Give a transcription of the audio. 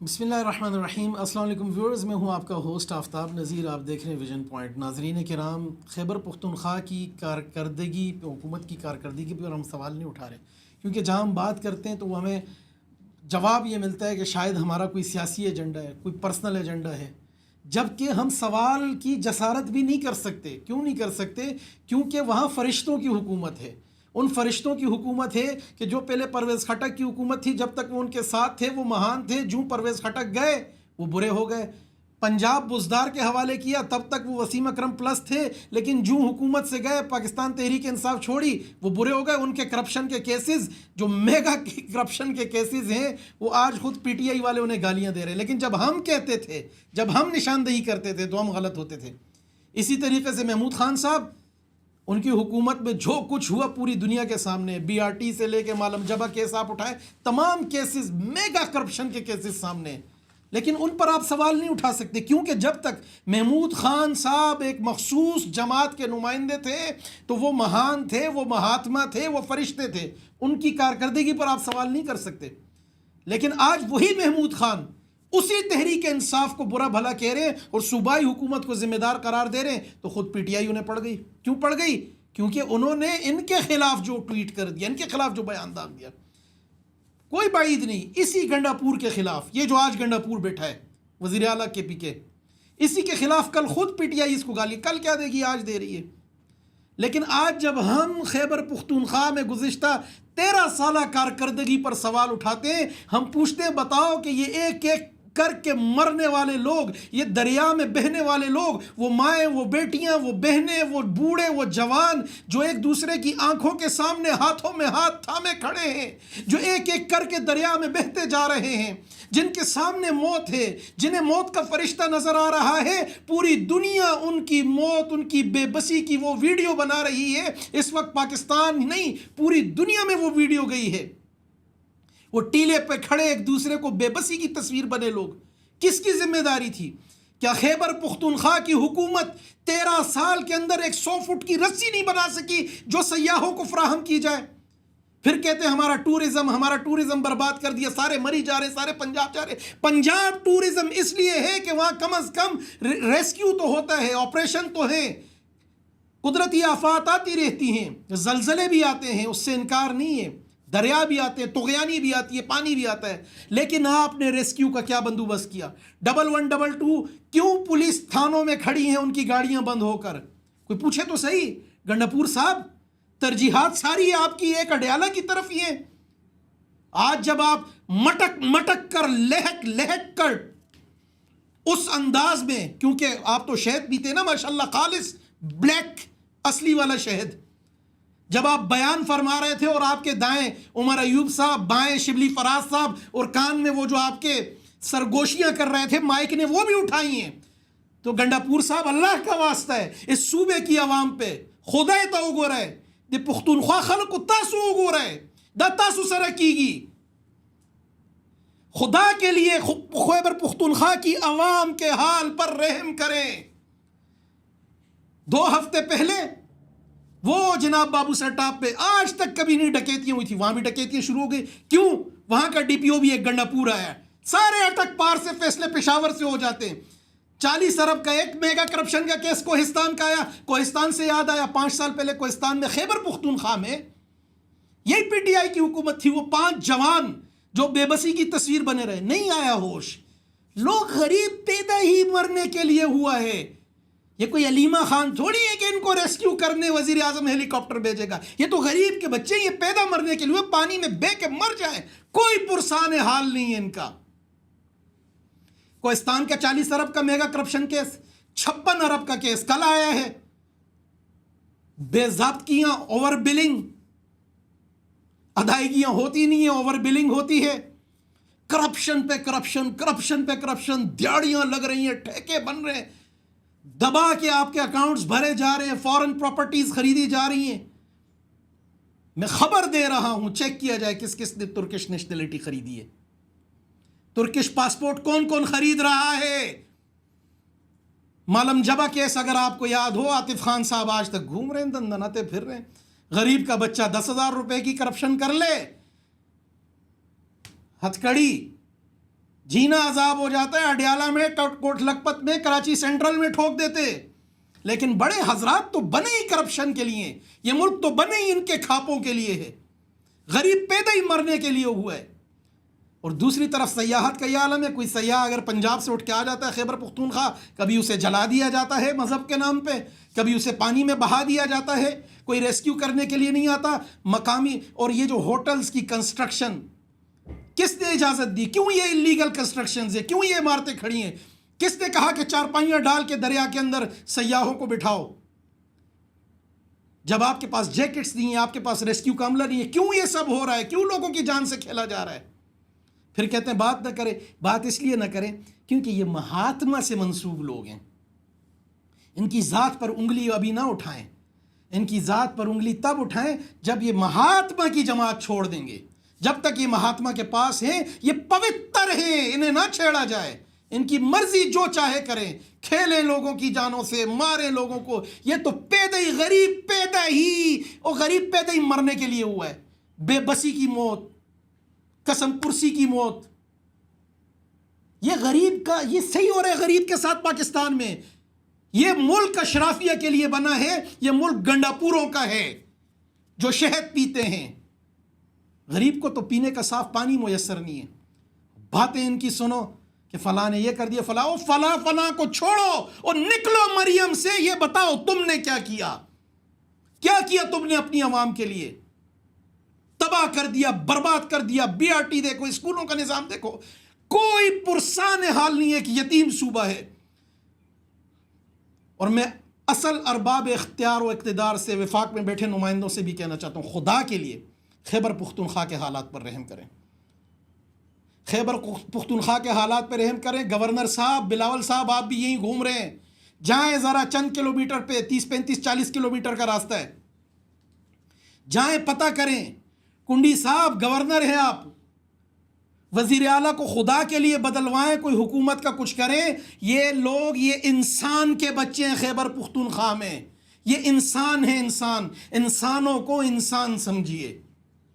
بسم اللہ الرحمن الرحیم۔ السلام علیکم ویورز، میں ہوں آپ کا ہوسٹ آفتاب نذیر، آپ دیکھ رہے ہیں ویژن پوائنٹ۔ ناظرین کرام، خیبر پختونخوا کی کارکردگی پہ، حکومت کی کارکردگی پہ ہم سوال نہیں اٹھا رہے، کیونکہ جہاں ہم بات کرتے ہیں تو وہ ہمیں جواب یہ ملتا ہے کہ شاید ہمارا کوئی سیاسی ایجنڈا ہے، کوئی پرسنل ایجنڈا ہے، جبکہ ہم سوال کی جسارت بھی نہیں کر سکتے۔ کیوں نہیں کر سکتے؟ کیونکہ وہاں فرشتوں کی حکومت ہے۔ ان فرشتوں کی حکومت ہے کہ جو پہلے پرویز خٹک کی حکومت تھی، جب تک وہ ان کے ساتھ تھے وہ مہان تھے، جو پرویز خٹک گئے وہ برے ہو گئے۔ پنجاب بزدار کے حوالے کیا، تب تک وہ وسیم اکرم پلس تھے، لیکن جو حکومت سے گئے، پاکستان تحریک انصاف چھوڑی، وہ برے ہو گئے۔ ان کے کرپشن کے کیسز، جو میگا کرپشن کے کیسز ہیں، وہ آج خود پی ٹی آئی والے انہیں گالیاں دے رہے ہیں، لیکن جب ہم کہتے تھے، جب ہم نشاندہی کرتے تھے تو ہم غلط ہوتے تھے۔ اسی طریقے سے محمود خان صاحب، ان کی حکومت میں جو کچھ ہوا پوری دنیا کے سامنے، بی آر ٹی سے لے کے معلم جبہ کیس آپ اٹھائے، تمام کیسز، میگا کرپشن کے کیسز سامنے، لیکن ان پر آپ سوال نہیں اٹھا سکتے، کیونکہ جب تک محمود خان صاحب ایک مخصوص جماعت کے نمائندے تھے تو وہ مہان تھے، وہ مہاتما تھے، وہ فرشتے تھے، ان کی کارکردگی پر آپ سوال نہیں کر سکتے۔ لیکن آج وہی محمود خان اسی تحریک انصاف کو برا بھلا کہہ رہے ہیں اور صوبائی حکومت کو ذمہ دار قرار دے رہے ہیں، تو خود پی ٹی آئی انہیں پڑ گئی۔ کیوں پڑ گئی؟ کیونکہ انہوں نے ان کے خلاف جو ٹویٹ کر دیا، ان کے خلاف جو بیان داغ دیا، کوئی بعید نہیں، اسی گنڈا پور کے خلاف، یہ جو آج گنڈا پور بیٹھا ہے وزیر اعلیٰ کے پی کے، اسی کے خلاف کل خود پی ٹی آئی اس کو گالی، کل کیا دے گی؟ آج دے رہی ہے۔ لیکن آج جب ہم خیبر پختونخوا میں گزشتہ 13 سالہ کارکردگی پر سوال اٹھاتے ہیں، ہم پوچھتے ہیں بتاؤ کہ یہ ایک ایک کر کے مرنے والے لوگ، یہ دریا میں بہنے والے لوگ، وہ مائیں، وہ بیٹیاں، وہ بہنیں، وہ بوڑھے، وہ جوان، جو ایک دوسرے کی آنکھوں کے سامنے ہاتھوں میں ہاتھ تھامے کھڑے ہیں، جو ایک ایک کر کے دریا میں بہتے جا رہے ہیں، جن کے سامنے موت ہے، جنہیں موت کا فرشتہ نظر آ رہا ہے، پوری دنیا ان کی موت، ان کی بے بسی کی وہ ویڈیو بنا رہی ہے۔ اس وقت پاکستان نہیں، پوری دنیا میں وہ ویڈیو گئی ہے۔ وہ ٹیلے پہ کھڑے ایک دوسرے کو بے بسی کی تصویر بنے لوگ، کس کی ذمہ داری تھی؟ کیا خیبر پختونخوا کی حکومت 13 سال کے اندر ایک 100 فٹ کی رسی نہیں بنا سکی جو سیاحوں کو فراہم کی جائے؟ پھر کہتے ہیں ہمارا ٹورزم برباد کر دیا، سارے مری جا رہے، سارے پنجاب جا رہے۔ پنجاب ٹورزم اس لیے ہے کہ وہاں کم از کم ریسکیو تو ہوتا ہے، آپریشن تو ہے، قدرتی آفات آتی رہتی ہیں، زلزلے بھی آتے ہیں، اس سے انکار نہیں ہے، دریا بھی آتے ہیں، طغیانی بھی آتی ہے، پانی بھی آتا ہے، لیکن آپ نے ریسکیو کا کیا بندوبست کیا؟ 1122 کیوں پولیس تھانوں میں کھڑی ہیں ان کی گاڑیاں بند ہو کر؟ کوئی پوچھے تو صحیح۔ گنڈاپور صاحب، ترجیحات ساری آپ کی ایک اڈیالہ کی طرف ہی ہیں۔ آج جب آپ مٹک مٹک کر، لہک لہک کر، اس انداز میں، کیونکہ آپ تو شہد پیتے نا ماشاءاللہ، خالص بلیک اصلی والا شہد، جب آپ بیان فرما رہے تھے اور آپ کے دائیں عمر ایوب صاحب، بائیں شبلی فراز صاحب، اور کان میں وہ جو آپ کے سرگوشیاں کر رہے تھے، مائک نے وہ بھی اٹھائی ہیں، تو گنڈاپور صاحب اللہ کا واسطہ ہے، اس صوبے کی عوام پہ خدا تو گو رہے دے پختونخوا خلق تاسو گو رہے دا تاسو سره کیگی، خدا کے لیے خیبر پختونخوا کی عوام کے حال پر رحم کریں۔ 2 ہفتے پہلے وہ جناب بابو سر ٹاپ پہ آج تک کبھی نہیں ڈکیتیاں ہوئی تھی، وہاں بھی ڈکیتیاں شروع ہو گئی۔ کیوں؟ وہاں کا ڈی پی او بھی ایک گنڈاپور آیا، سارے اٹک پار سے فیصلے پشاور سے ہو جاتے ہیں۔ 40 ارب کا ایک میگا کرپشن کا کیس کوہستان کا آیا، کوہستان سے یاد آیا 5 سال پہلے کوہستان میں، خیبر پختونخوا میں یہی پی ٹی آئی کی حکومت تھی، وہ 5 جوان جو بے بسی کی تصویر بنے رہے، نہیں آیا ہوش۔ لوگ غریب پیدا ہی مرنے کے لیے ہوا ہے، یہ کوئی علیمہ خان تھوڑی ہے کہ ان کو ریسکیو کرنے وزیر اعظم ہیلی کاپٹر بھیجے گا، یہ تو غریب کے بچے، یہ پیدا مرنے کے لیے پانی میں بہہ کے مر جائیں، کوئی پرسان حال نہیں ہے ان کا۔ کوہستان کا 40 ارب کا میگا کرپشن کیس، 56 ارب کا کیس کل آیا ہے، بے ضابطگیاں، اوور بلنگ، ادائیگیاں ہوتی نہیں ہیں، اوور بلنگ ہوتی ہے، کرپشن پہ کرپشن، کرپشن پہ کرپشن، دیہڑیاں لگ رہی ہیں، ٹھیکے بن رہے ہیں، دبا کے آپ کے اکاؤنٹس بھرے جا رہے ہیں، فورن پراپرٹیز خریدی جا رہی ہیں۔ میں خبر دے رہا ہوں، چیک کیا جائے کس کس نے ترکش نیشنلٹی خریدی ہے، ترکش پاسپورٹ کون کون خرید رہا ہے۔ معلم جبہ کیس اگر آپ کو یاد ہو، عاطف خان صاحب آج تک گھوم رہے ہیں، دندناتے پھر رہے ہیں، غریب کا بچہ 10,000 روپے کی کرپشن کر لے، ہتھ کڑی جینا عذاب ہو جاتا ہے. اڈیالہ میں، کوٹ لکھپت میں، کراچی سینٹرل میں ٹھوک دیتے. لیکن بڑے حضرات تو بنے ہی کرپشن کے لیے، یہ ملک تو بنے ہی ان کے کھاپوں کے لیے ہے، غریب پیدا ہی مرنے کے لیے ہوا ہے. اور دوسری طرف سیاحت کا یہ عالم ہے. کوئی سیاح اگر پنجاب سے اٹھ کے آ جاتا ہے خیبر پختونخوا، کبھی اسے جلا دیا جاتا ہے مذہب کے نام پہ، کبھی اسے پانی میں بہا دیا جاتا ہے، کوئی ریسکیو کرنے کے لیے نہیں آتا. مقامی اور یہ جو ہوٹلز کی کنسٹرکشن کس نے اجازت دی؟ کیوں یہ انلیگل کنسٹرکشنز ہیں؟ کیوں یہ عمارتیں کھڑی ہیں؟ کس نے کہا کہ چارپائیاں ڈال کے دریا کے اندر سیاحوں کو بٹھاؤ؟ جب آپ کے پاس جیکٹس نہیں ہیں، آپ کے پاس ریسکیو کا عملہ نہیں ہے، کیوں یہ سب ہو رہا ہے؟ کیوں لوگوں کی جان سے کھیلا جا رہا ہے؟ پھر کہتے ہیں بات نہ کریں. بات اس لیے نہ کریں کیونکہ یہ مہاتما سے منسوب لوگ ہیں. ان کی ذات پر انگلی ابھی نہ اٹھائیں. ان کی ذات پر انگلی تب اٹھائیں جب یہ مہاتما کی جماعت چھوڑ دیں گے. جب تک یہ مہاتما کے پاس ہیں یہ پوتر ہیں، انہیں نہ چھیڑا جائے. ان کی مرضی جو چاہے کریں، کھیلیں لوگوں کی جانوں سے، ماریں لوگوں کو. یہ تو پیدا ہی غریب، پیدا ہی اور غریب پیدا ہی مرنے کے لیے ہوا ہے. بے بسی کی موت، قسم پرسی کی موت. یہ غریب کا یہ صحیح ہو رہا ہے غریب کے ساتھ پاکستان میں. یہ ملک اشرافیہ کے لیے بنا ہے، یہ ملک گنڈا پوروں کا ہے جو شہد پیتے ہیں. غریب کو تو پینے کا صاف پانی میسر نہیں ہے. باتیں ان کی سنو کہ فلاں نے یہ کر دیا، فلاں کو چھوڑو اور نکلو مریم سے. یہ بتاؤ تم نے کیا کیا تم نے اپنی عوام کے لیے؟ تباہ کر دیا، برباد کر دیا. BRT دیکھو، اسکولوں کا نظام دیکھو. کوئی پرسان حال نہیں ہے کہ یتیم صوبہ ہے. اور میں اصل ارباب اختیار و اقتدار سے، وفاق میں بیٹھے نمائندوں سے بھی کہنا چاہتا ہوں، خدا کے لیے خیبر پختونخوا کے حالات پر رحم کریں. خیبر پختونخوا کے حالات پر رحم کریں. گورنر صاحب، بلاول صاحب، آپ بھی یہیں گھوم رہے ہیں. جائیں ذرا، چند کلومیٹر پہ 30 35 40 کلومیٹر کا راستہ ہے. جائیں پتہ کریں. کنڈی صاحب گورنر ہیں آپ، وزیر اعلیٰ کو خدا کے لیے بدلوائیں، کوئی حکومت کا کچھ کریں. یہ لوگ، یہ انسان کے بچے ہیں خیبر پختونخوا میں. یہ انسان ہیں، انسان. انسانوں کو انسان سمجھیے.